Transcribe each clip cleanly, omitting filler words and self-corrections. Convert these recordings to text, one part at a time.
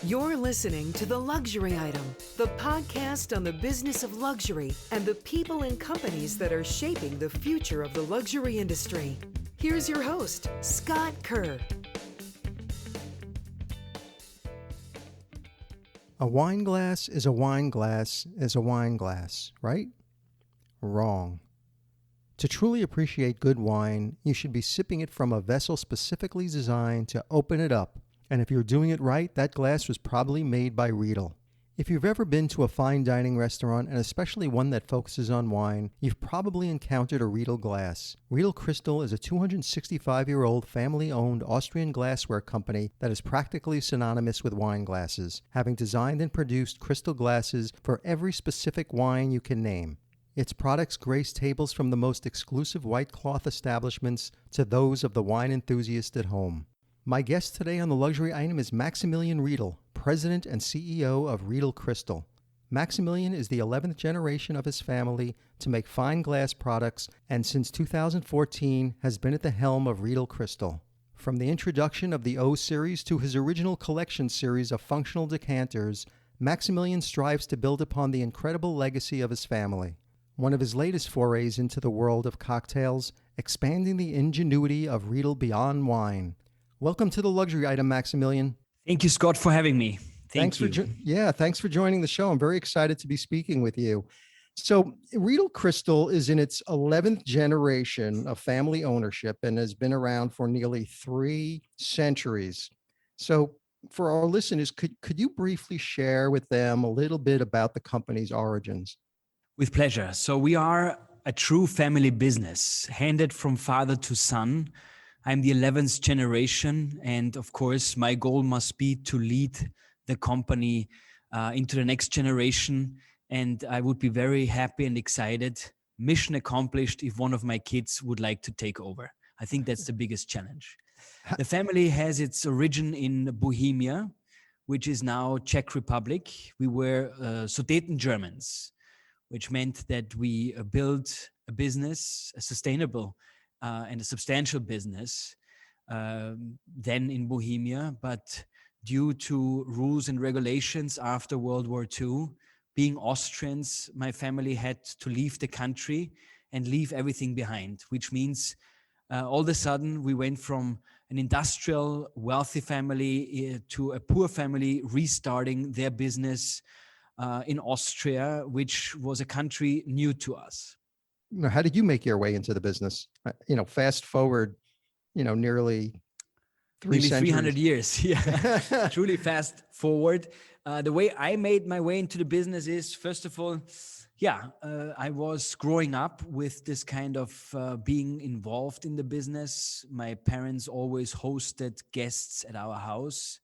You're listening to The Luxury Item, the podcast on the business of luxury and the people and companies that are shaping the future of the luxury industry. Here's your host, Scott Kerr. A wine glass is a wine glass is a wine glass, right? Wrong. To truly appreciate good wine, you should be sipping it from a vessel specifically designed to open it up. And if you're doing it right, that glass was probably made by Riedel. If you've ever been to a fine dining restaurant, and especially one that focuses on wine, you've probably encountered a Riedel glass. Riedel Crystal is a 265-year-old family-owned Austrian glassware company that is practically synonymous with wine glasses, having designed and produced crystal glasses for every specific wine you can name. Its products grace tables from the most exclusive white cloth establishments to those of the wine enthusiast at home. My guest today on The Luxury Item is Maximilian Riedel, President and CEO of Riedel Crystal. Maximilian is the 11th generation of his family to make fine glass products and since 2014 has been at the helm of Riedel Crystal. From the introduction of the O series to his original collection series of functional decanters, Maximilian strives to build upon the incredible legacy of his family. One of his latest forays into the world of cocktails, expanding the ingenuity of Riedel beyond wine. Welcome to The Luxury Item, Maximilian. Thank you, Scott, for having me. Thanks for joining the show. I'm very excited to be speaking with you. So Riedel Crystal is in its 11th generation of family ownership and has been around for nearly 3 centuries. So for our listeners, could you briefly share with them a little bit about the company's origins? With pleasure. So we are a true family business, handed from father to son. I'm the 11th generation, and of course, my goal must be to lead the company into the next generation. And I would be very happy and excited, mission accomplished, if one of my kids would like to take over. I think that's the biggest challenge. The family has its origin in Bohemia, which is now Czech Republic. We were Sudeten Germans, which meant that we built a business, a sustainable and a substantial business then in Bohemia. But due to rules and regulations after World War II, being Austrians, my family had to leave the country and leave everything behind, which means all of a sudden we went from an industrial, wealthy family to a poor family restarting their business in Austria, which was a country new to us. How did you make your way into the business? Fast forward, nearly 300 years. Yeah, truly fast forward. The way I made my way into the business is, first of all, I was growing up with this kind of being involved in the business. My parents always hosted guests at our house,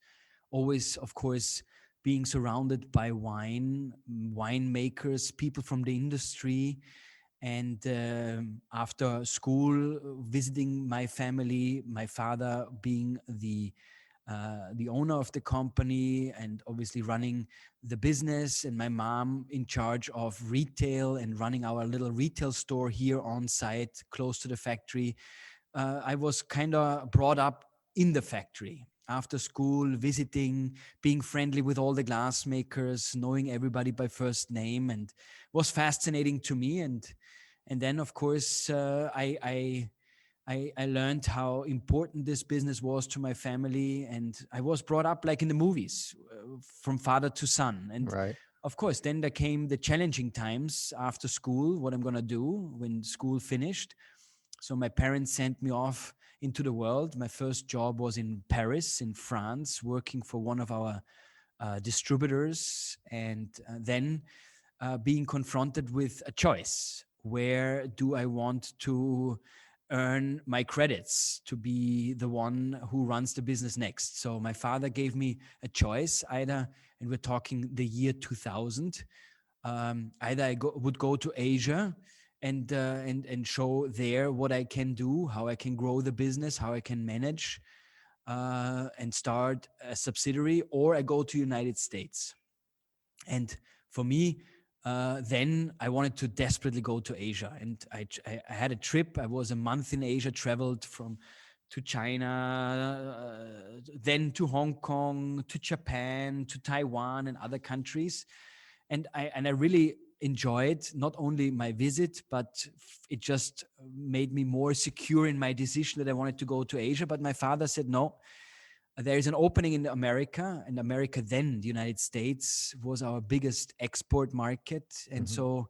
always, of course, being surrounded by winemakers, people from the industry. And after school, visiting my family, my father being the owner of the company and obviously running the business, and my mom in charge of retail and running our little retail store here on site, close to the factory. I was kind of brought up in the factory. After school, visiting, being friendly with all the glass makers, knowing everybody by first name, and was fascinating to me. And then, of course, I learned how important this business was to my family, and I was brought up like in the movies, from father to son. And right. Of course, then there came the challenging times after school, what I'm going to do when school finished. So my parents sent me off into the world. My first job was in Paris, in France, working for one of our distributors, and then being confronted with a choice. Where do I want to earn my credits to be the one who runs the business next? So my father gave me a choice, either, and we're talking the year 2000, either I would go to Asia and show there what I can do, how I can grow the business, how I can manage and start a subsidiary, or I go to United States. And for me, then I wanted to desperately go to Asia. And I had a trip. I was a month in Asia, traveled from to China, then to Hong Kong, to Japan, to Taiwan and other countries. And I really enjoyed not only my visit, but it just made me more secure in my decision that I wanted to go to Asia. But my father said, no, there is an opening in America, and America then, the United States, was our biggest export market. And so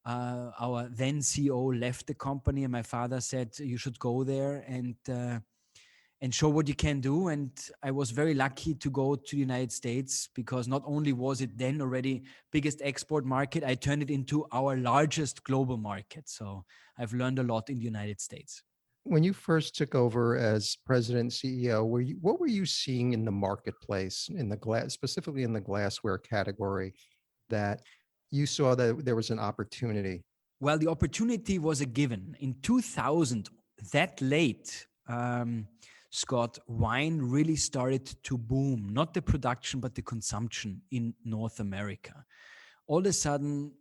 our then CEO left the company, and my father said, you should go there and show what you can do. And I was very lucky to go to the United States, because not only was it then already biggest export market, I turned it into our largest global market. So I've learned a lot in the United States. When you first took over as president and CEO, what were you seeing in the marketplace, in the glass, specifically in the glassware category, that you saw that there was an opportunity? Well, the opportunity was a given. In 2000, that late, Scott, wine really started to boom, not the production, but the consumption in North America. All of a sudden,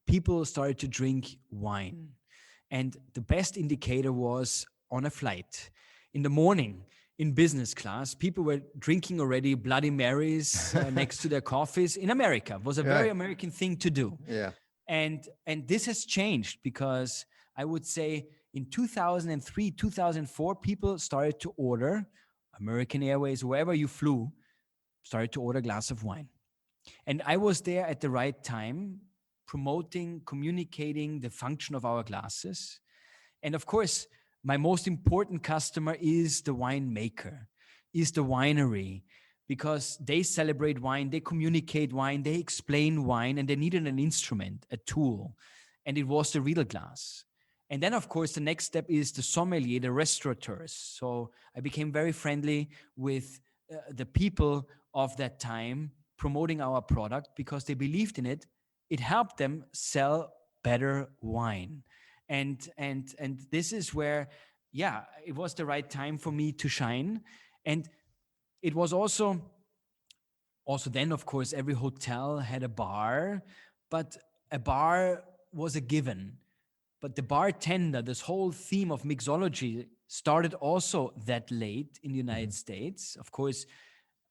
people started to drink wine. And the best indicator was on a flight. In the morning, in business class, people were drinking already Bloody Marys next to their coffees. In America, it was a very American thing to do. Yeah. And this has changed, because I would say in 2003, 2004, people started to order, American Airways, wherever you flew, started to order a glass of wine. And I was there at the right time, promoting, communicating the function of our glasses. And of course, my most important customer is the winemaker, is the winery, because they celebrate wine, they communicate wine, they explain wine, and they needed an instrument, a tool. And it was the Riedel glass. And then, of course, the next step is the sommelier, the restaurateurs. So I became very friendly with the people of that time, promoting our product, because they believed in it. It helped them sell better wine. And this is where, it was the right time for me to shine. And it was also then, of course, every hotel had a bar, but a bar was a given. But the bartender, this whole theme of mixology, started also that late in the United States. Of course,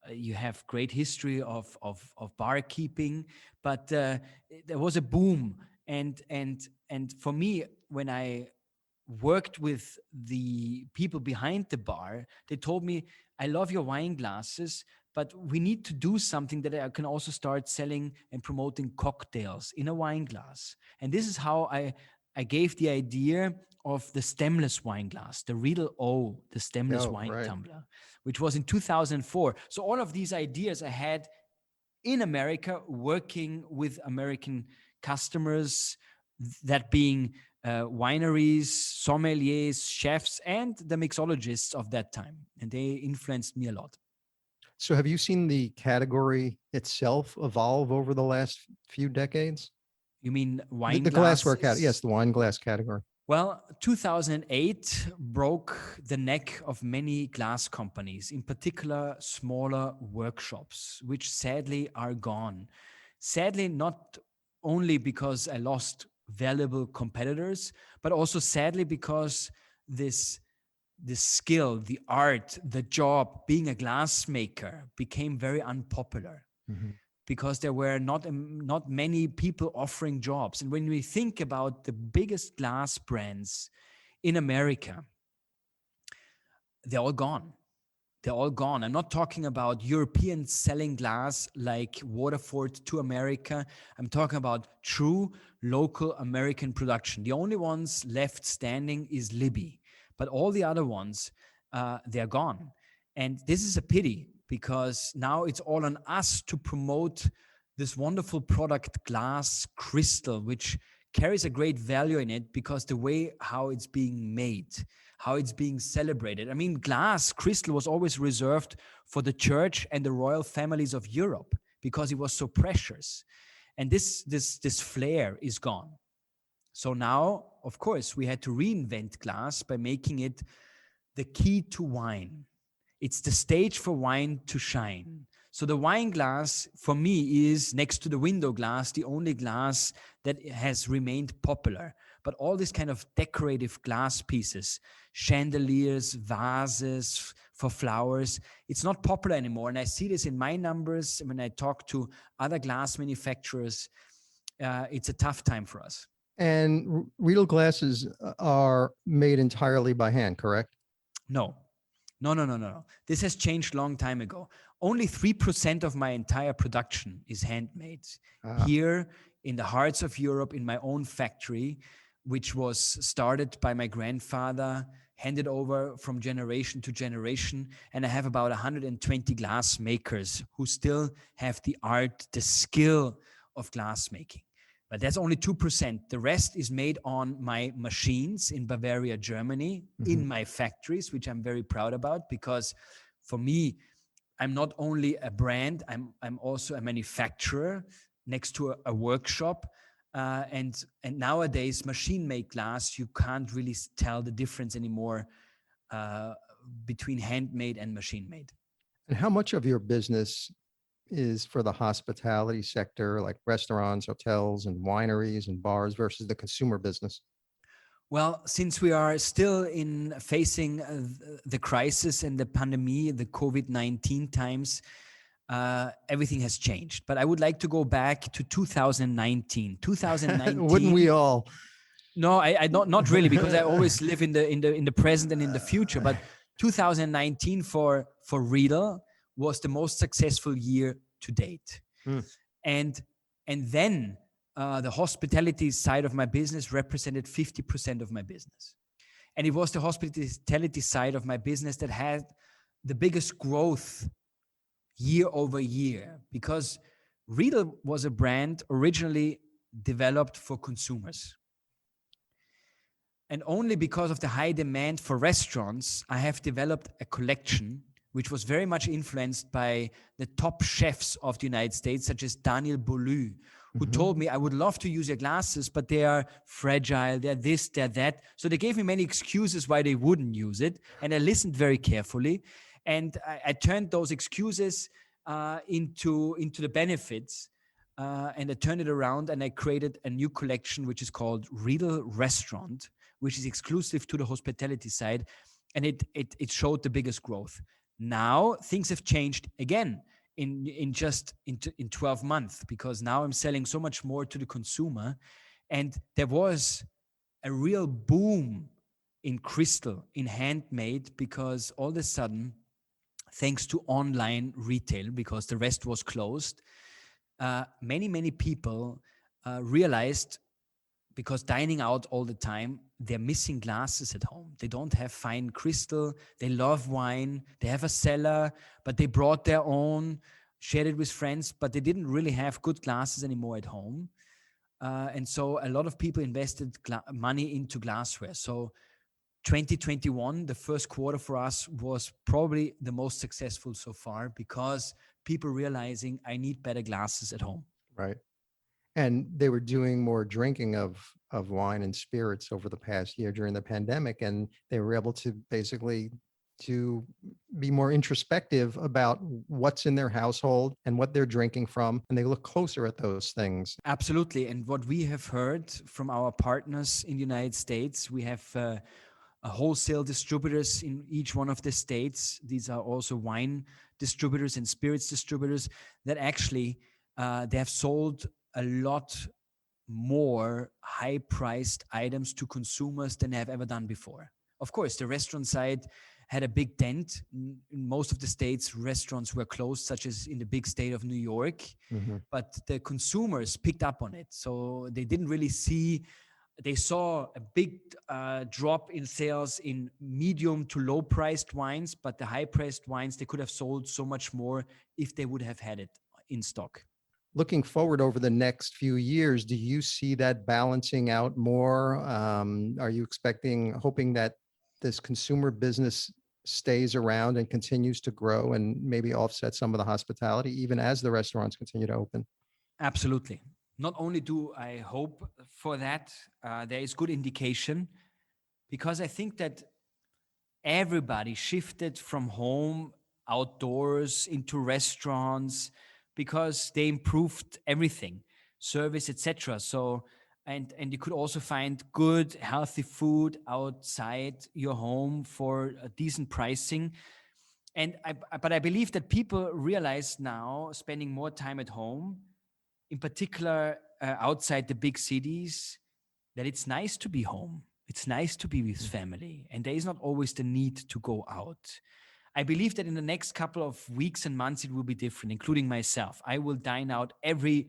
you have great history of barkeeping, but there was a boom. And for me, when I worked with the people behind the bar, they told me, I love your wine glasses, but we need to do something that I can also start selling and promoting cocktails in a wine glass. And this is how I gave the idea of the stemless wine glass, the Riedel O, the stemless wine tumbler, which was in 2004. So all of these ideas I had in America, working with American customers, that being wineries, sommeliers, chefs, and the mixologists of that time. And they influenced me a lot. So have you seen the category itself evolve over the last few decades? You mean wine The glassware glasses? yes, the wine glass category. Well, 2008 broke the neck of many glass companies, in particular smaller workshops, which sadly are gone. Sadly, not only because I lost valuable competitors, but also sadly because this skill, the art, the job, being a glassmaker became very unpopular. Because there were not many people offering jobs. And when we think about the biggest glass brands in America, they're all gone. They're all gone. I'm not talking about Europeans selling glass like Waterford to America. I'm talking about true local American production. The only ones left standing is Libby, but all the other ones, they're gone. And this is a pity, because now it's all on us to promote this wonderful product, glass crystal, which carries a great value in it, because the way how it's being made, how it's being celebrated. I mean, glass crystal was always reserved for the church and the royal families of Europe, because it was so precious. And this flair is gone. So now, of course, we had to reinvent glass by making it the key to wine. It's the stage for wine to shine. So the wine glass for me is, next to the window glass, the only glass that has remained popular. But all these kind of decorative glass pieces, chandeliers, vases for flowers, it's not popular anymore. And I see this in my numbers when I talk to other glass manufacturers. It's a tough time for us. And Riedel glasses are made entirely by hand, correct? No, no. This has changed long time ago. Only 3% of my entire production is handmade here in the hearts of Europe, in my own factory, which was started by my grandfather, handed over from generation to generation. And I have about 120 glass makers who still have the art, the skill of glass making. But that's only 2%. The rest is made on my machines in Bavaria, Germany, in my factories, which I'm very proud about, because for me, I'm not only a brand, I'm also a manufacturer next to a workshop. And nowadays, machine-made glass, you can't really tell the difference anymore between handmade and machine-made. And how much of your business is for the hospitality sector, like restaurants, hotels, and wineries and bars, versus the consumer business? Well, since we are still facing the crisis and the pandemic, the COVID-19 times, everything has changed. But I would like to go back to 2019. 2019. Wouldn't we all? No, I not really, because I always live in the present and in the future. But 2019 for Riedel was the most successful year to date. And then the hospitality side of my business represented 50% of my business. And it was the hospitality side of my business that had the biggest growth year over year, because Riedel was a brand originally developed for consumers. And only because of the high demand for restaurants, I have developed a collection which was very much influenced by the top chefs of the United States, such as Daniel Boulud, who told me, I would love to use your glasses, but they are fragile, they're this, they're that. So they gave me many excuses why they wouldn't use it. And I listened very carefully. And I turned those excuses into the benefits. And I turned it around, and I created a new collection, which is called Riedel Restaurant, which is exclusive to the hospitality side. And it showed the biggest growth. Now things have changed again in 12 months, because now I'm selling so much more to the consumer. And there was a real boom in crystal, in handmade, because all of a sudden, thanks to online retail, because the rest was closed, many people realized, because dining out all the time, they're missing glasses at home. They don't have fine crystal. They love wine. They have a cellar, but they brought their own, shared it with friends, but they didn't really have good glasses anymore at home. And so a lot of people invested money into glassware. So 2021, the first quarter for us, was probably the most successful so far, because people realizing I need better glasses at home. Right. And they were doing more drinking of wine and spirits over the past year during the pandemic, and they were able to basically to be more introspective about what's in their household and what they're drinking from, and they look closer at those things. Absolutely. And what we have heard from our partners in the United States, we have a wholesale distributors in each one of the states. These are also wine distributors and spirits distributors that actually they have sold a lot more high-priced items to consumers than they have ever done before. Of course, the restaurant side had a big dent. In most of the states, restaurants were closed, such as in the big state of New York. But the consumers picked up on it. So they didn't really see, they saw a big drop in sales in medium to low-priced wines, but the high-priced wines, they could have sold so much more if they would have had it in stock. Looking forward over the next few years, do you see that balancing out more? Are you hoping that this consumer business stays around and continues to grow and maybe offset some of the hospitality, even as the restaurants continue to open? Absolutely. Not only do I hope for that, there is good indication, because I think that everybody shifted from home outdoors, into restaurants, because they improved everything, service, etc. So, and you could also find good, healthy food outside your home for a decent pricing. But I believe that people realize now, spending more time at home, in particular outside the big cities, that it's nice to be home. It's nice to be with family, and there is not always the need to go out. I believe that in the next couple of weeks and months it will be different, including myself. I will dine out every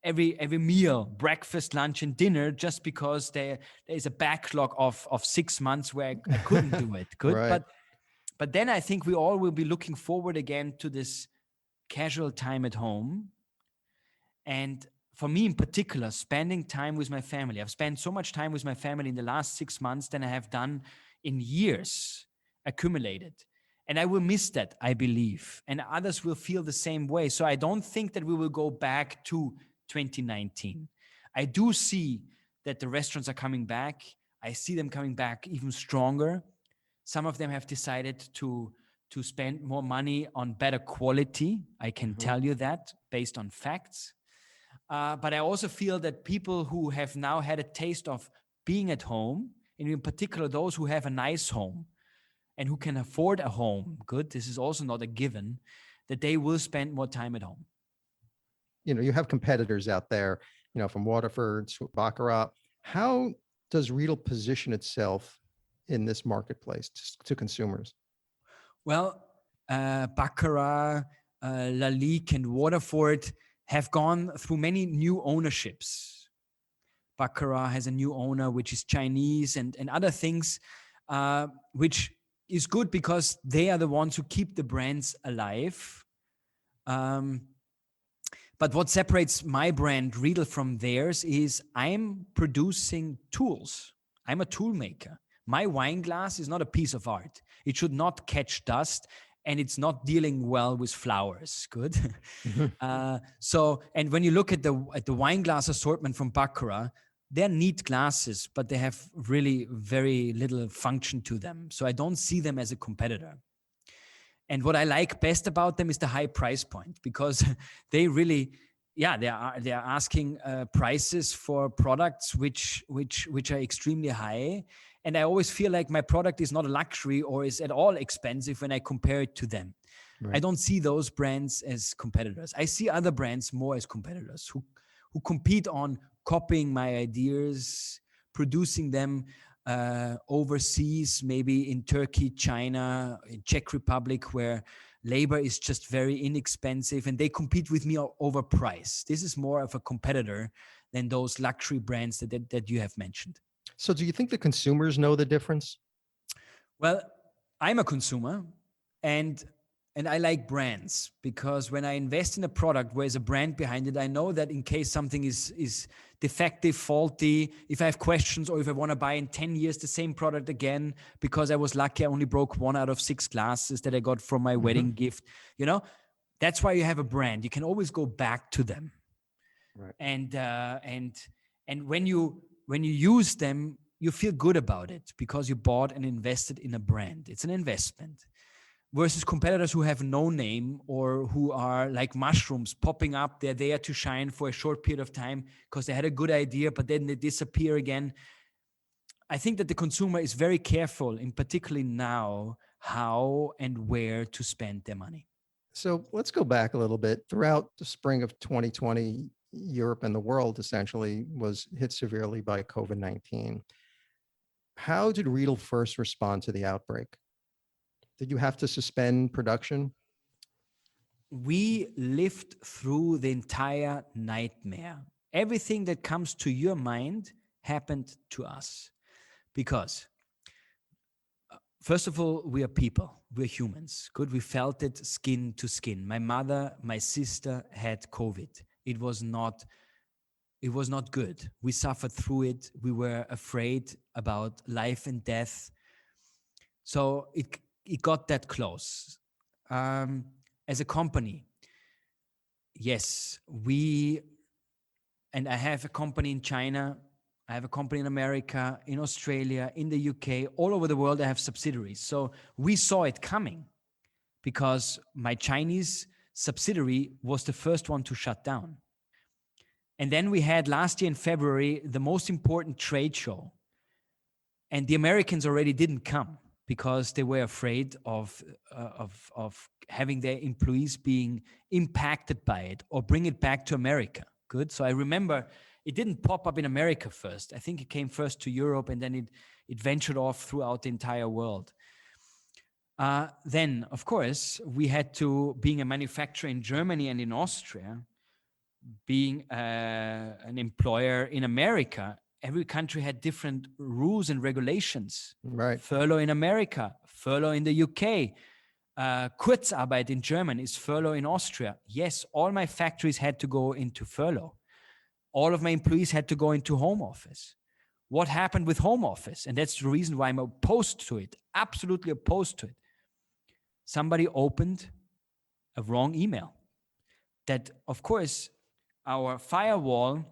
meal, breakfast, lunch, and dinner, just because there is a backlog of 6 months where I couldn't do it. Good, Right. but then I think we all will be looking forward again to this casual time at home. And for me in particular, spending time with my family. I've spent so much time with my family in the last 6 months than I have done in years accumulated. And I will miss that, I believe. And others will feel the same way. So I don't think that we will go back to 2019. I do see that the restaurants are coming back. I see them coming back even stronger. Some of them have decided to spend more money on better quality. I can tell you that based on facts. But I also feel that people who have now had a taste of being at home, and in particular those who have a nice home and who can afford a home, good, this is also not a given, that they will spend more time at home. You have competitors out there, from Waterford to Baccarat. How does Riedel position itself in this marketplace to consumers? Well, Baccarat, Lalique, and Waterford have gone through many new ownerships. Baccarat has a new owner, which is Chinese, and other things, which is good because they are the ones who keep the brands alive. But what separates my brand, Riedel, from theirs is I'm producing tools. I'm a tool maker. My wine glass is not a piece of art. It should not catch dust, and it's not dealing well with flowers. Good. And when you look at the wine glass assortment from Baccarat, they're neat glasses, but they have really very little function to them. So I don't see them as a competitor. And what I like best about them is the high price point, because they really, they are asking prices for products which are extremely high. And I always feel like my product is not a luxury or is at all expensive when I compare it to them. Right. I don't see those brands as competitors. I see other brands more as competitors who compete on copying my ideas, producing them overseas, maybe in Turkey, China, in Czech Republic, where labor is just very inexpensive, and they compete with me over price. This is more of a competitor than those luxury brands that you have mentioned. So do you think the consumers know the difference? Well, I'm a consumer, and I like brands, because when I invest in a product where there's a brand behind it, I know that in case something is defective, faulty, if I have questions, or if I want to buy in 10 years the same product again, because I was lucky, I only broke 1 out of 6 glasses that I got from my wedding gift, that's why you have a brand. You can always go back to them. Right. And when you use them, you feel good about it because you bought and invested in a brand. It's an investment. Versus competitors who have no name, or who are like mushrooms popping up. They're there to shine for a short period of time because they had a good idea, but then they disappear again. I think that the consumer is very careful, in particularly now, how and where to spend their money. So let's go back a little bit. Throughout the spring of 2020, Europe and the world essentially was hit severely by COVID-19. How did Riedel first respond to the outbreak? Did you have to suspend production? We lived through the entire nightmare. Everything that comes to your mind happened to us. Because, first of all, we are people. We're humans. Good. We felt it skin to skin. My mother, my sister had COVID. It was not good. We suffered through it. We were afraid about life and death. So it got that close. As a company, yes, and I have a company in China, I have a company in America, in Australia, in the UK, all over the world I have subsidiaries. So we saw it coming. because my Chinese subsidiary was the first one to shut down. And then we had last year in February the most important trade show. And the Americans already didn't come because they were afraid of having their employees being impacted by it or bring it back to America. Good. So I remember it didn't pop up in America first. I think it came first to Europe, and then it ventured off throughout the entire world. Then, of course, we had to, being a manufacturer in Germany and in Austria, being an employer in America, every country had different rules and regulations. Right. Furlough in America, furlough in the UK, Kurzarbeit in Germany is furlough in Austria. Yes, all my factories had to go into furlough. All of my employees had to go into home office. What happened with home office? And that's the reason why I'm opposed to it, absolutely opposed to it. Somebody opened a wrong email that, of course, our firewall,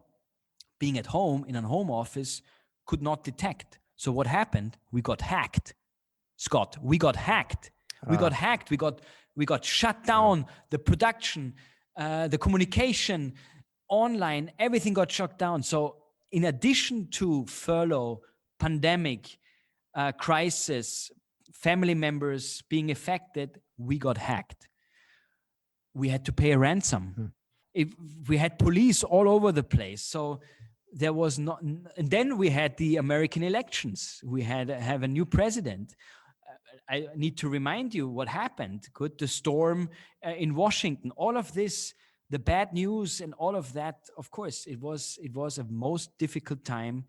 being at home in a home office, could not detect. So what happened? We got hacked. Scott, we got hacked. We got hacked. We got shut down. The production, the communication, online, everything got shut down. So in addition to furlough, pandemic, crisis, family members being affected, we got hacked. We had to pay a ransom. We had police all over the place. So there was not, and then we had the American elections. We have a new president. I need to remind you what happened. Good, the storm in Washington, all of this, the bad news and all of that. Of course, it was a most difficult time,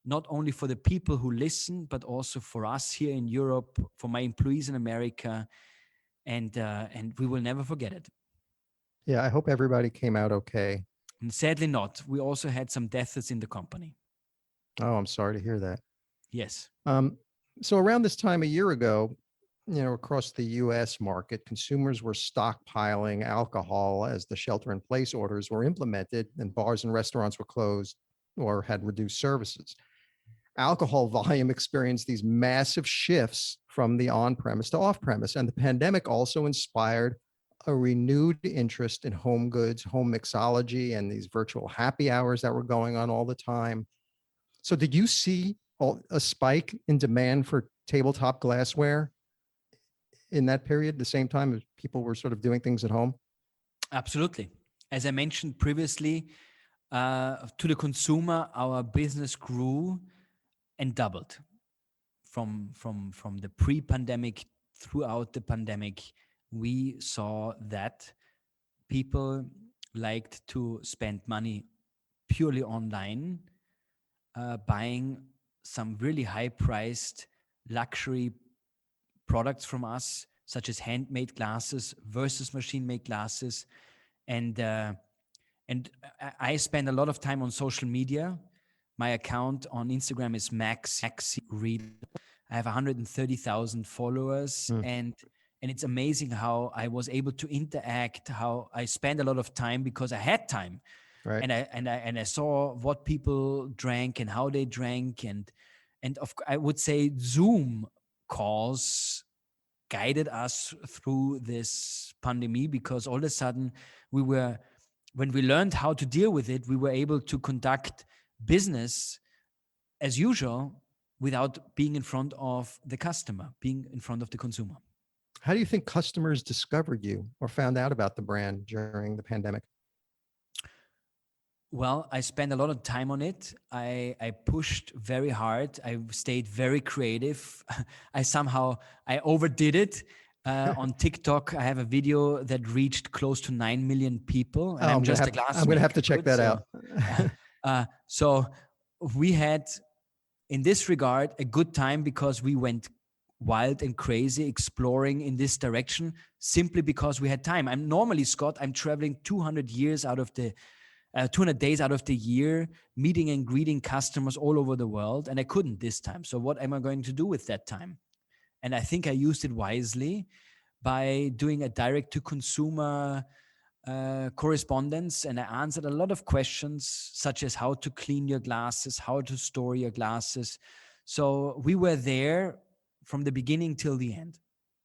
not only for the people who listen, but also for us here in Europe, for my employees in America, and we will never forget it. Yeah, I hope everybody came out okay. And sadly not. We also had some deaths in the company. Oh, I'm sorry to hear that. Yes. So around this time a year ago, across the U.S. market, consumers were stockpiling alcohol as the shelter-in-place orders were implemented and bars and restaurants were closed or had reduced services. Alcohol volume experienced these massive shifts from the on-premise to off-premise, and the pandemic also inspired a renewed interest in home goods, home mixology, and these virtual happy hours that were going on all the time. So did you see a spike in demand for tabletop glassware in that period, the same time as people were sort of doing things at home? Absolutely. As I mentioned previously, to the consumer, our business grew and doubled from the pre-pandemic throughout the pandemic. We saw that people liked to spend money purely online, buying some really high-priced luxury products from us, such as handmade glasses versus machine-made glasses. And I spend a lot of time on social media. My account on Instagram is Maximilian Riedel. I have 130,000 followers, and it's amazing how I was able to interact, how I spend a lot of time because I had time. Right. And I saw what people drank and how they drank, and I would say Zoom calls guided us through this pandemic, because all of a sudden when we learned how to deal with it, we were able to conduct business as usual without being in front of the customer, being in front of the consumer. How do you think customers discovered you or found out about the brand during the pandemic? Well, I spent a lot of time on it. I pushed very hard. I stayed very creative. I overdid it. On TikTok, I have a video that reached close to 9 million people. And I'm just a glass I'm going to have to check that out. So we had, in this regard, a good time because we went wild and crazy exploring in this direction simply because we had time. I'm normally, Scott, I'm traveling 200 days out of the year, meeting and greeting customers all over the world, and I couldn't this time. So what am I going to do with that time? And I think I used it wisely by doing a direct-to-consumer correspondence, and I answered a lot of questions, such as how to clean your glasses, how to store your glasses. So we were there from the beginning till the end.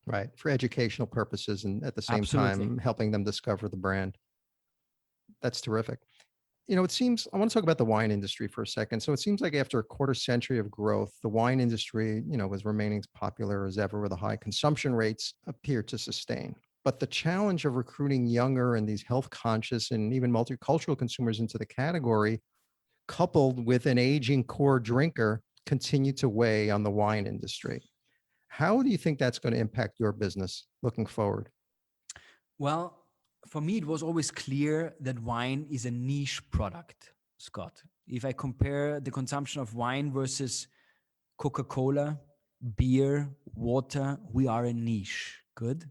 Right. For educational purposes and at the same Absolutely. time helping them discover the brand. That's terrific. It seems I want to talk about the wine industry for a second. So it seems like after a quarter century of growth, the wine industry, was remaining as popular as ever with the high consumption rates appear to sustain. But the challenge of recruiting younger and these health conscious and even multicultural consumers into the category, coupled with an aging core drinker, continue to weigh on the wine industry. How do you think that's going to impact your business looking forward? Well, for me, it was always clear that wine is a niche product, Scott. If I compare the consumption of wine versus Coca-Cola, beer, water, we are a niche. Good.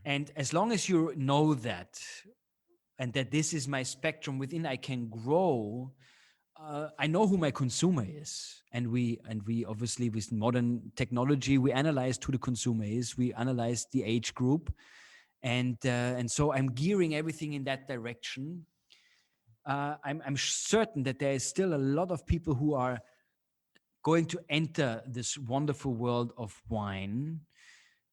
And as long as you know that, and that this is my spectrum within I can grow, I know who my consumer is, and we obviously with modern technology we analyze who the consumer is. We analyze the age group, and so I'm gearing everything in that direction. I'm certain that there is still a lot of people who are going to enter this wonderful world of wine.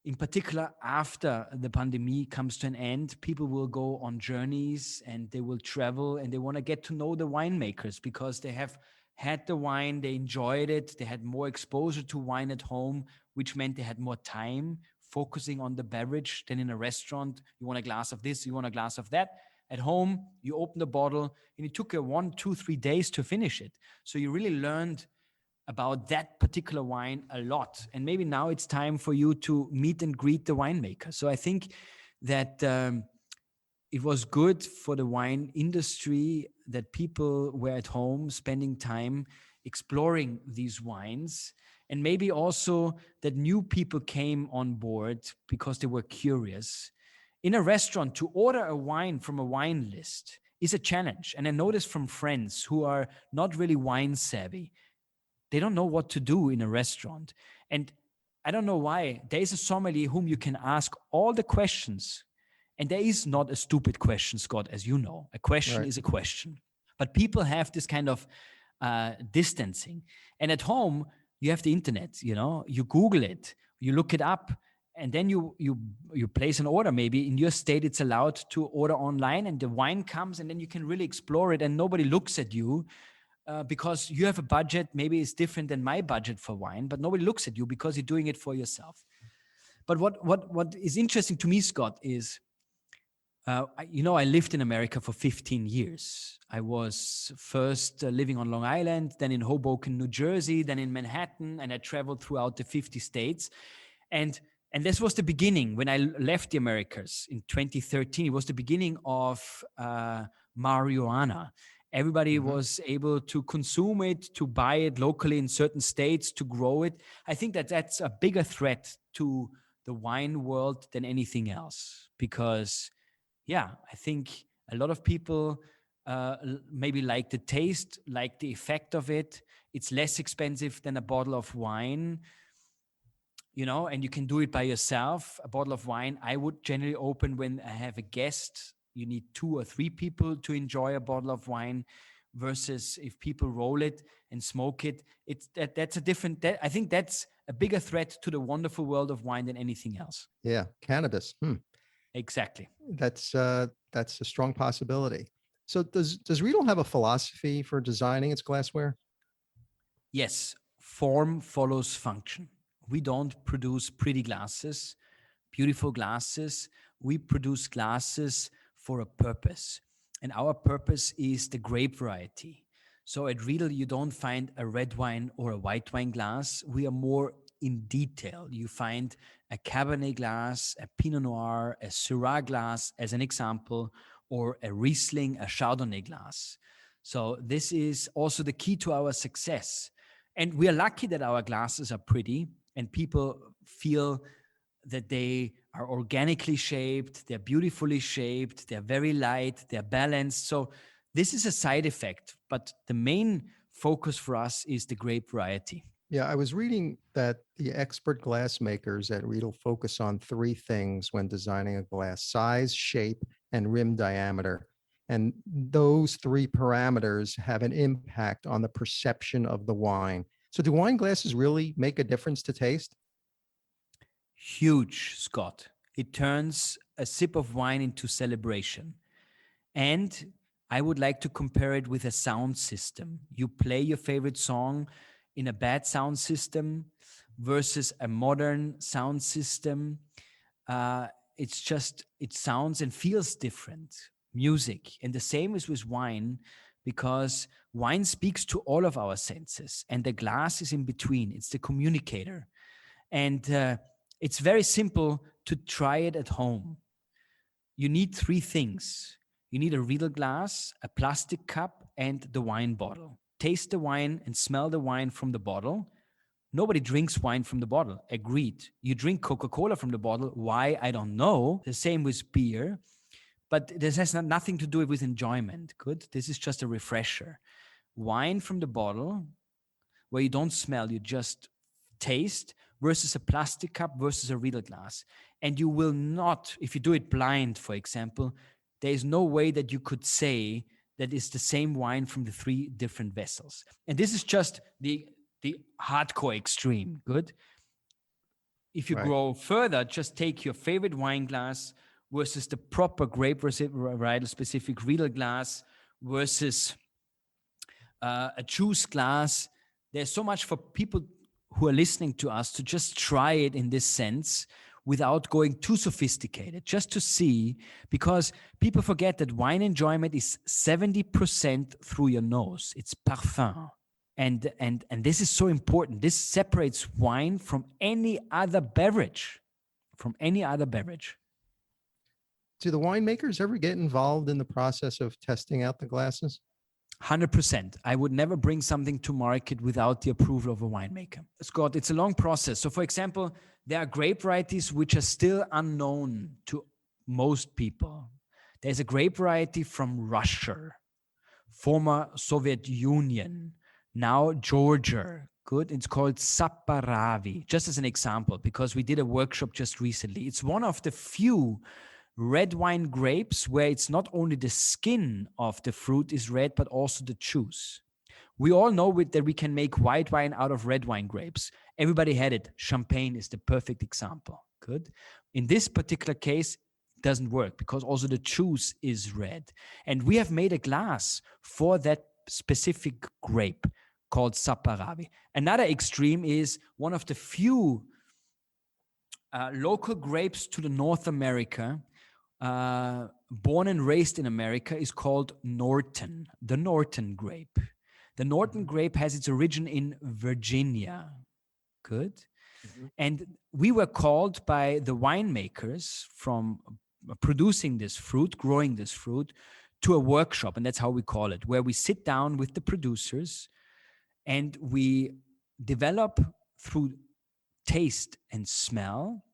In particular, after the pandemic comes to an end, people will go on journeys and they will travel and they want to get to know the winemakers because they have had the wine, they enjoyed it, they had more exposure to wine at home, which meant they had more time focusing on the beverage than in a restaurant. You want a glass of this, you want a glass of that. At home, you open the bottle and it took you 1, 2, 3 days to finish it. So you really learned about that particular wine a lot. And maybe now it's time for you to meet and greet the winemaker. So I think that it was good for the wine industry that people were at home spending time exploring these wines. And maybe also that new people came on board because they were curious. In a restaurant, to order a wine from a wine list is a challenge. And I noticed from friends who are not really wine savvy, they don't know what to do in a restaurant. And I don't know why. There is a sommelier whom you can ask all the questions. And there is not a stupid question, Scott, as you know. A question Right. is a question. But people have this kind of distancing. And at home, you have the internet, you Google it, you look it up, and then you place an order. Maybe in your state, it's allowed to order online and the wine comes and then you can really explore it and nobody looks at you. Because you have a budget, maybe it's different than my budget for wine, but nobody looks at you because you're doing it for yourself. But what is interesting to me, Scott, is I lived in America for 15 years. I was first living on Long Island, then in Hoboken, New Jersey, then in Manhattan, and I traveled throughout the 50 states. And this was the beginning. When I left the Americas in 2013, it was the beginning of marijuana. Everybody was able to consume it, to buy it locally in certain states, to grow it. I think that that's a bigger threat to the wine world than anything else. Because, I think a lot of people maybe like the taste, like the effect of it. It's less expensive than a bottle of wine, and you can do it by yourself. A bottle of wine, I would generally open when I have a guest. You need 2 or 3 people to enjoy a bottle of wine, versus if people roll it and smoke it. That's a different. I think that's a bigger threat to the wonderful world of wine than anything else. Yeah. Cannabis. Exactly. That's a strong possibility. So does Riedel have a philosophy for designing its glassware? Yes, form follows function. We don't produce pretty glasses, beautiful glasses. We produce glasses for a purpose. And our purpose is the grape variety. So at Riedel, you don't find a red wine or a white wine glass. We are more in detail. You find a Cabernet glass, a Pinot Noir, a Syrah glass, as an example, or a Riesling, a Chardonnay glass. So this is also the key to our success. And we are lucky that our glasses are pretty and people feel that they are organically shaped, they're beautifully shaped, they're very light, they're balanced. So this is a side effect, but the main focus for us is the grape variety. Yeah, I was reading that the expert glass makers at Riedel focus on 3 things when designing a glass: size, shape, and rim diameter. And those 3 parameters have an impact on the perception of the wine. So do wine glasses really make a difference to taste? Huge, Scott. It turns a sip of wine into celebration. And I would like to compare it with a sound system. You play your favorite song in a bad sound system versus a modern sound system. Uh, it's just, it sounds and feels different. Music. And the same is with wine, because wine speaks to all of our senses, and the glass is in between. It's the communicator. And it's very simple to try it at home. You need three things. You need a Riedel glass, a plastic cup, and the wine bottle. Taste the wine and smell the wine from the bottle. Nobody drinks wine from the bottle. Agreed. You drink Coca-Cola from the bottle. Why? I don't know. The same with beer. But this has nothing to do with enjoyment. Good. This is just a refresher. Wine from the bottle, where you don't smell, you just taste, versus a plastic cup versus a Riedel glass. And you will not, if you do it blind, for example, there is no way that you could say that it's the same wine from the three different vessels. And this is just the hardcore extreme. Good. If you go further, just take your favorite wine glass versus the proper grape varietal specific Riedel glass versus a juice glass. There's so much for people who are listening to us to just try it in this sense without going too sophisticated, just to see, because people forget that wine enjoyment is 70% through your nose. It's parfum. And this is so important. This separates wine from any other beverage, Do the winemakers ever get involved in the process of testing out the glasses? 100%. I would never bring something to market without the approval of a winemaker. Scott, it's a long process. So, for example, there are grape varieties which are still unknown to most people. There's a grape variety from Russia, former Soviet Union, now Georgia. Good. It's called Saparavi, just as an example, because we did a workshop just recently. It's one of the few red wine grapes where it's not only the skin of the fruit is red, but also the juice. We all know that we can make white wine out of red wine grapes. Everybody had it. Champagne is the perfect example. Good. In this particular case, it doesn't work because also the juice is red. And we have made a glass for that specific grape called Saparavi. Another extreme is one of the few local grapes to the North America, born and raised in America, is called Norton, the Norton grape. The Norton grape has its origin in Virginia. Good. Mm-hmm. And we were called by the winemakers from producing this fruit, growing this fruit, to a workshop, and that's how we call it, where we sit down with the producers and we develop through taste and smell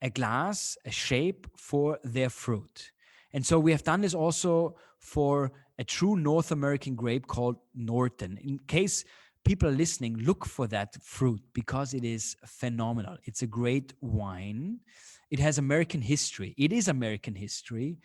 a glass, a shape for their fruit. And so we have done this also for a true North American grape called Norton. In case people are listening, look for that fruit because it is phenomenal. It's a great wine. It has American history. It is American history.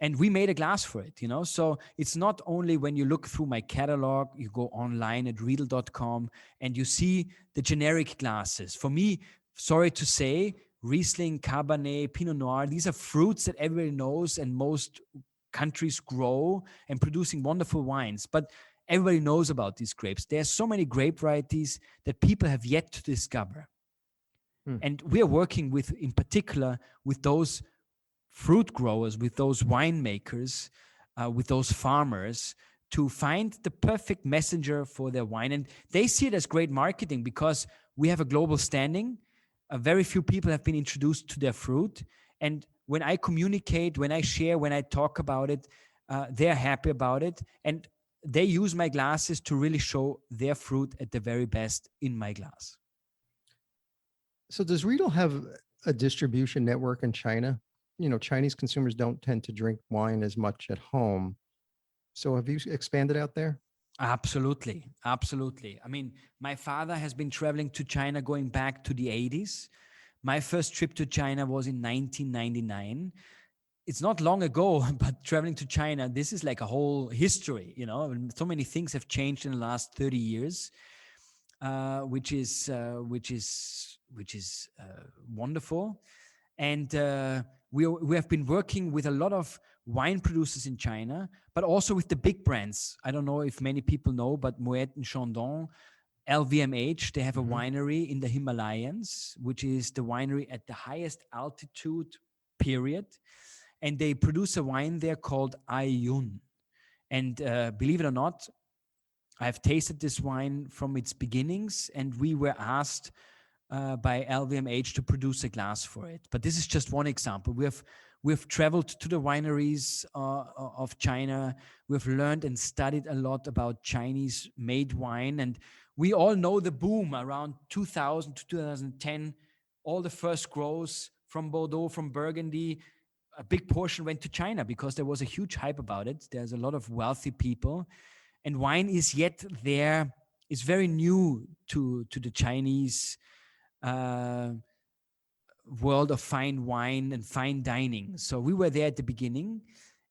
And we made a glass for it, So it's not only when you look through my catalog, you go online at Riedel.com and you see the generic glasses. For me, sorry to say, Riesling, Cabernet, Pinot Noir, these are fruits that everybody knows and most countries grow and producing wonderful wines. But everybody knows about these grapes. There are so many grape varieties that people have yet to discover. And we are working with, in particular, with those fruit growers, with those winemakers, with those farmers, to find the perfect messenger for their wine. And they see it as great marketing because we have a global standing. Very few people have been introduced to their fruit. And when I communicate, when I share, when I talk about it, they're happy about it. And they use my glasses to really show their fruit at the very best in my glass. So does Riedel have a distribution network in China? Chinese consumers don't tend to drink wine as much at home. So have you expanded out there? Absolutely. Absolutely. I mean, my father has been traveling to China going back to the 80s. My first trip to China was in 1999. It's not long ago, but traveling to China, this is like a whole history, So many things have changed in the last 30 years, which is which is wonderful. And we have been working with a lot of wine producers in China, but also with the big brands. I don't know if many people know, but Moet and Chandon, LVMH, they have a winery in the Himalayas, which is the winery at the highest altitude, period. And they produce a wine there called Aiyun. And believe it or not, I've tasted this wine from its beginnings, and we were asked by LVMH to produce a glass for it. But this is just one example. We've traveled to the wineries of China. We've learned and studied a lot about Chinese-made wine, and we all know the boom around 2000 to 2010. All the first grows from Bordeaux, from Burgundy, a big portion went to China because there was a huge hype about it. There's a lot of wealthy people, and wine is yet there. It's very new to the Chinese uh, world of fine wine and fine dining. So we were there at the beginning.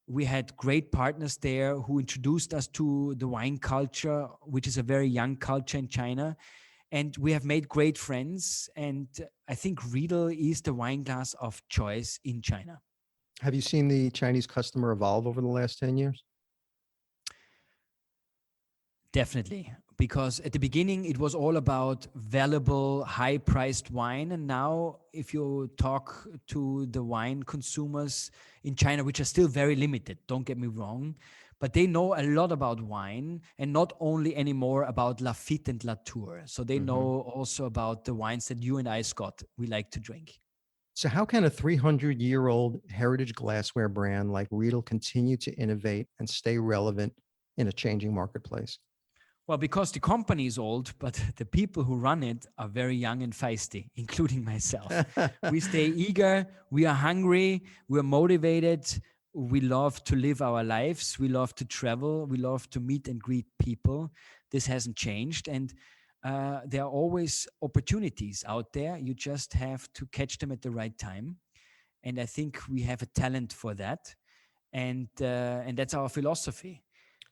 We had great partners there who introduced us to the wine culture, which is a very young culture in China. And we have made great friends. And I think Riedel is the wine glass of choice in China. Have you seen the Chinese customer evolve over the last 10 years? Definitely. Because at the beginning, it was all about valuable, high-priced wine. And now, if you talk to the wine consumers in China, which are still very limited, don't get me wrong, but they know a lot about wine, and not only anymore about Lafite and Latour. So they know also about the wines that you and I, Scott, we like to drink. So how can a 300-year-old heritage glassware brand like Riedel continue to innovate and stay relevant in a changing marketplace? Well, because the company is old, but the people who run it are very young and feisty, including myself. We stay eager, we are hungry, we are motivated, we love to live our lives, we love to travel, we love to meet and greet people. This hasn't changed. And there are always opportunities out there. You just have to catch them at the right time. And I think we have a talent for that. And that's our philosophy,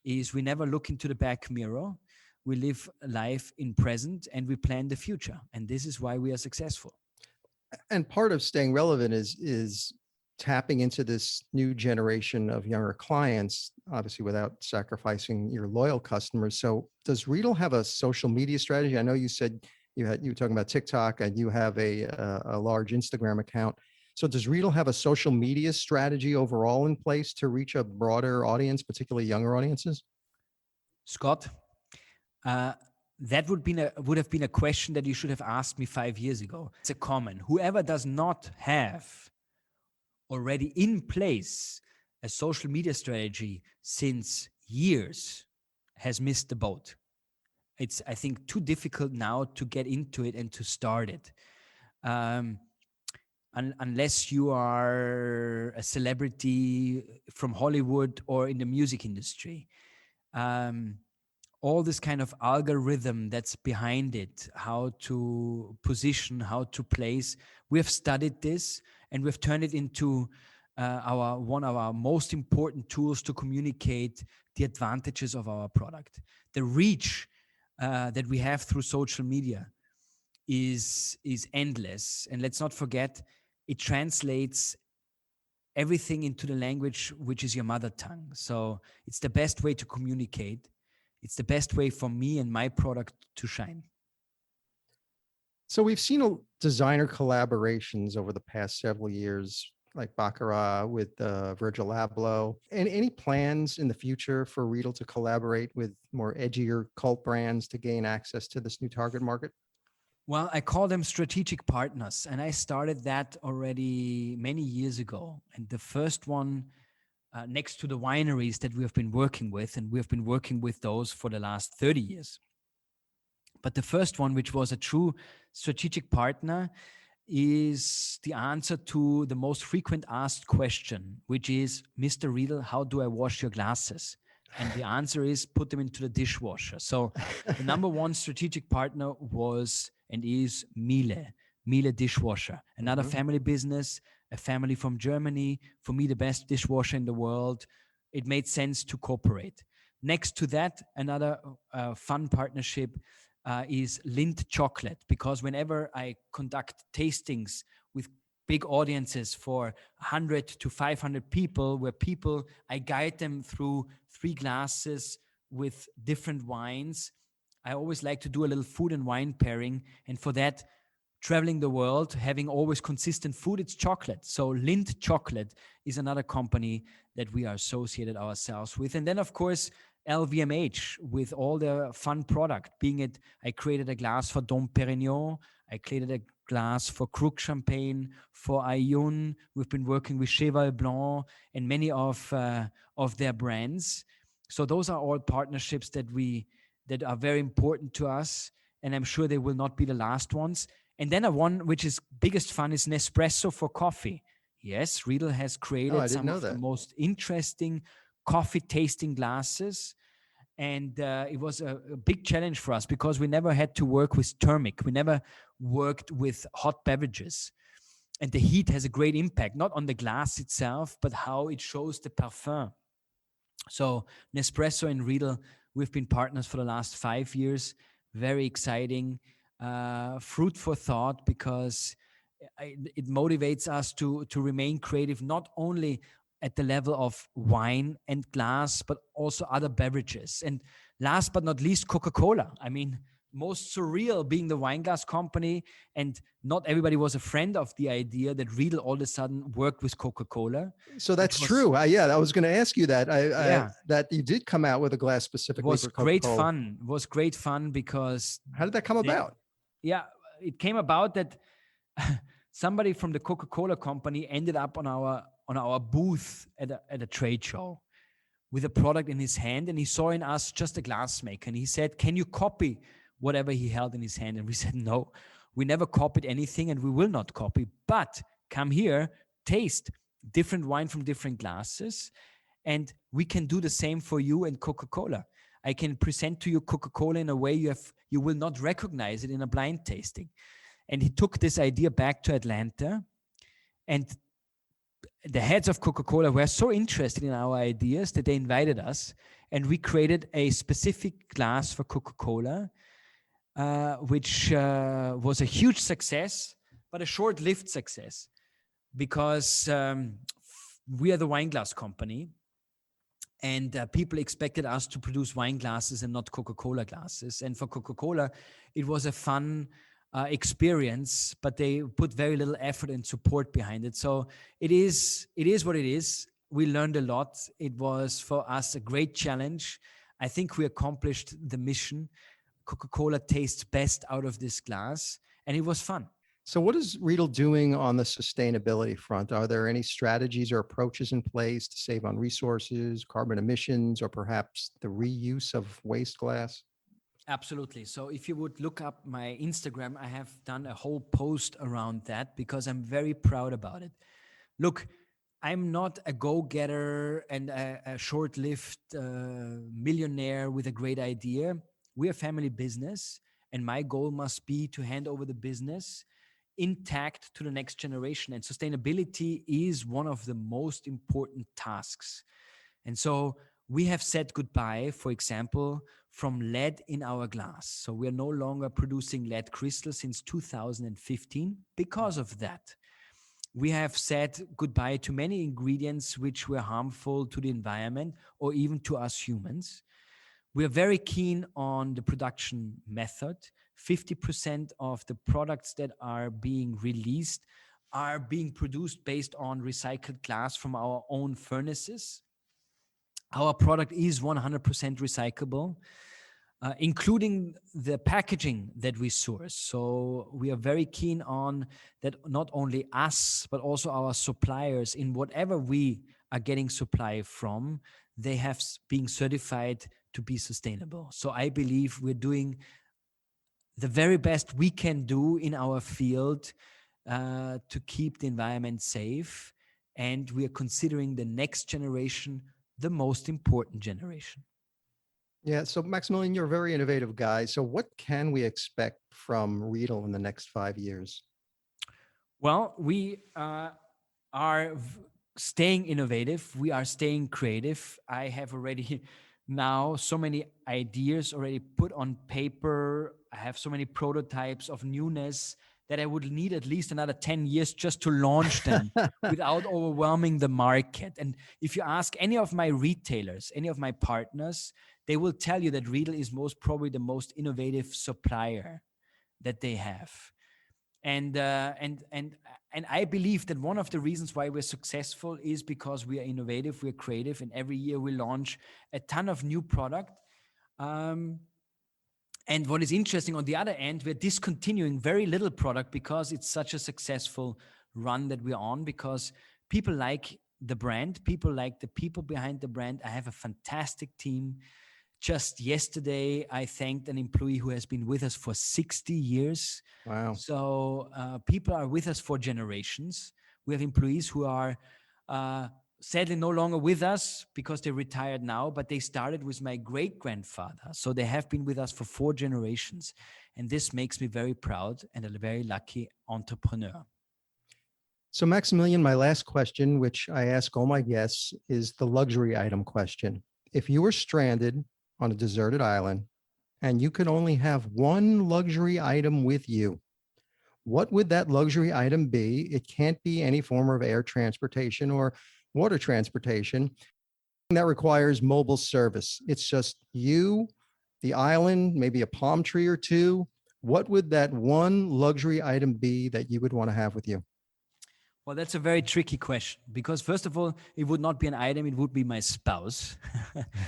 is we never look into the back mirror. We live life in present and we plan the future. And this is why we are successful. And part of staying relevant is tapping into this new generation of younger clients, obviously without sacrificing your loyal customers. So does Riedel have a social media strategy? I know you said you were talking about TikTok and you have a large Instagram account. So does Riedel have a social media strategy overall in place to reach a broader audience, particularly younger audiences? Scott, that would have been a question that you should have asked me 5 years ago. It's a common. Whoever does not have already in place a social media strategy since years has missed the boat. It's, I think, too difficult now to get into it and to start it. Unless you are a celebrity from Hollywood or in the music industry. All this kind of algorithm that's behind it, how to position, how to place. We have studied this and we've turned it into one of our most important tools to communicate the advantages of our product. The reach that we have through social media is endless. And let's not forget, it translates everything into the language which is your mother tongue. So it's the best way to communicate. It's the best way for me and my product to shine. So we've seen designer collaborations over the past several years, like Baccarat with Virgil Abloh. And any plans in the future for Riedel to collaborate with more edgier cult brands to gain access to this new target market? Well, I call them strategic partners, and I started that already many years ago. And the first one, next to the wineries that we have been working with, and we have been working with those for the last 30 years. But the first one, which was a true strategic partner, is the answer to the most frequent asked question, which is, Mr. Riedel, how do I wash your glasses? And the answer is, put them into the dishwasher. So the number one strategic partner was and is Miele Dishwasher, another family business, a family from Germany, for me, the best dishwasher in the world. It made sense to cooperate. Next to that, another fun partnership is Lindt Chocolate, because whenever I conduct tastings with big audiences for 100 to 500 people, where I guide them through 3 glasses with different wines. I always like to do a little food and wine pairing. And for that, traveling the world, having always consistent food, it's chocolate. So Lindt Chocolate is another company that we are associated ourselves with. And then, of course, LVMH with all the fun product, being it, I created a glass for Dom Perignon, I created a glass for Krug Champagne, for Ayun. We've been working with Cheval Blanc and many of their brands. So those are all partnerships that are very important to us, and I'm sure they will not be the last ones. And then a one which is biggest fun is Nespresso for coffee. Yes, Riedel has Oh, I created didn't some know of the that. most interesting coffee tasting glasses. And it was a big challenge for us because we never had to work with thermic. We never worked with hot beverages. And the heat has a great impact, not on the glass itself, but how it shows the parfum. So Nespresso and Riedel, we've been partners for the last 5 years. Very exciting, fruit for thought, because it motivates us to remain creative, not only at the level of wine and glass, but also other beverages. And last but not least, Coca-Cola. I mean, most surreal being the wine glass company, and not everybody was a friend of the idea that Riedel all of a sudden worked with Coca-Cola. So that's Which was, true. Yeah, I was going to ask you that. yeah, That you did come out with a glass it specifically was for great Coca-Cola. fun. It was great fun because How did that come they, about? yeah, it came about that somebody from the Coca-Cola company ended up on our booth at a trade show with a product in his hand, and he saw in us just a glass maker, and he said, "Can you copy whatever he held in his hand?" And we said, "No, we never copied anything, and we will not copy. But come here, taste different wine from different glasses, and we can do the same for you and Coca-Cola. I can present to you Coca-Cola in a way you will not recognize it in a blind tasting." And he took this idea back to Atlanta, and the heads of Coca-Cola were so interested in our ideas that they invited us, and we created a specific glass for Coca-Cola, which was a huge success, but a short-lived success, because we are the wine glass company, and people expected us to produce wine glasses and not Coca-Cola glasses. And for Coca-Cola, it was a fun experience, but they put very little effort and support behind it. So it is what it is. We learned a lot. It was for us a great challenge. I think we accomplished the mission. Coca-Cola tastes best out of this glass, and it was fun. So what is Riedel doing on the sustainability front? Are there any strategies or approaches in place to save on resources, carbon emissions, or perhaps the reuse of waste glass? Absolutely. So if you would look up my Instagram, I have done a whole post around that because I'm very proud about it. Look, I'm not a go-getter and a short-lived millionaire with a great idea. We're a family business, and my goal must be to hand over the business intact to the next generation. And sustainability is one of the most important tasks. And so we have said goodbye, for example, from lead in our glass. So we are no longer producing lead crystals since 2015 because of that. We have said goodbye to many ingredients which were harmful to the environment or even to us humans. We are very keen on the production method. 50% of the products that are being released are being produced based on recycled glass from our own furnaces. Our product is 100% recyclable, including the packaging that we source. So we are very keen on that, not only us, but also our suppliers, in whatever we are getting supply from, they have being certified to be sustainable. So I believe we're doing the very best we can do in our field to keep the environment safe. And we are considering the next generation the most important generation. Yeah. So Maximilian, you're a very innovative guy. So what can we expect from Riedel in the next 5 years? Well, we are staying innovative. We are staying creative. I have already now so many ideas already put on paper. I have so many prototypes of newness that I would need at least another 10 years just to launch them without overwhelming the market. And if you ask any of my retailers, any of my partners, they will tell you that Riedel is most probably the most innovative supplier that they have. And I believe that one of the reasons why we're successful is because we are innovative, we're creative, and every year we launch a ton of new product. And what is interesting, on the other end, we're discontinuing very little product because it's such a successful run that we're on, because people like the brand, people like the people behind the brand. I have a fantastic team. Just yesterday, I thanked an employee who has been with us for 60 years. Wow. So people are with us for generations. We have employees who are sadly no longer with us because they retired now, but they started with my great-grandfather. So they have been with us for 4 generations. And this makes me very proud and a very lucky entrepreneur. So Maximilian, my last question, which I ask all my guests, is the luxury item question. If you were stranded on a deserted island and you could only have one luxury item with you, what would that luxury item be? It can't be any form of air transportation or water transportation that requires mobile service. It's just you, the island, maybe a palm tree or two. What would that one luxury item be that you would want to have with you? Well, that's a very tricky question, because first of all, it would not be an item, it would be my spouse.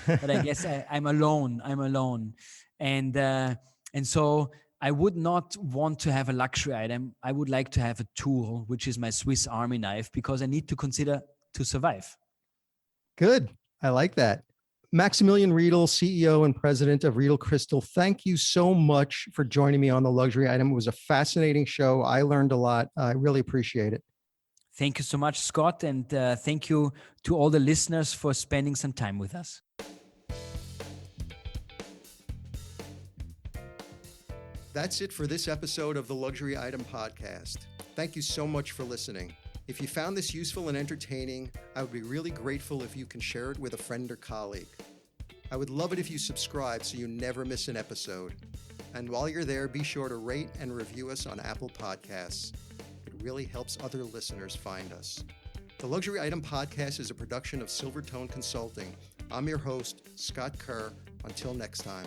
But I guess I'm alone. And so I would not want to have a luxury item. I would like to have a tool, which is my Swiss Army knife, because I need to consider to survive. Good. I like that. Maximilian Riedel, CEO and president of Riedel Crystal, thank you so much for joining me on the luxury item. It was a fascinating show. I learned a lot. I really appreciate it. Thank you so much, Scott. And thank you to all the listeners for spending some time with us. That's it for this episode of the Luxury Item Podcast. Thank you so much for listening. If you found this useful and entertaining, I would be really grateful if you can share it with a friend or colleague. I would love it if you subscribe so you never miss an episode. And while you're there, be sure to rate and review us on Apple Podcasts. It really helps other listeners find us. The Luxury Item Podcast is a production of Silvertone Consulting. I'm your host, Scott Kerr. Until next time.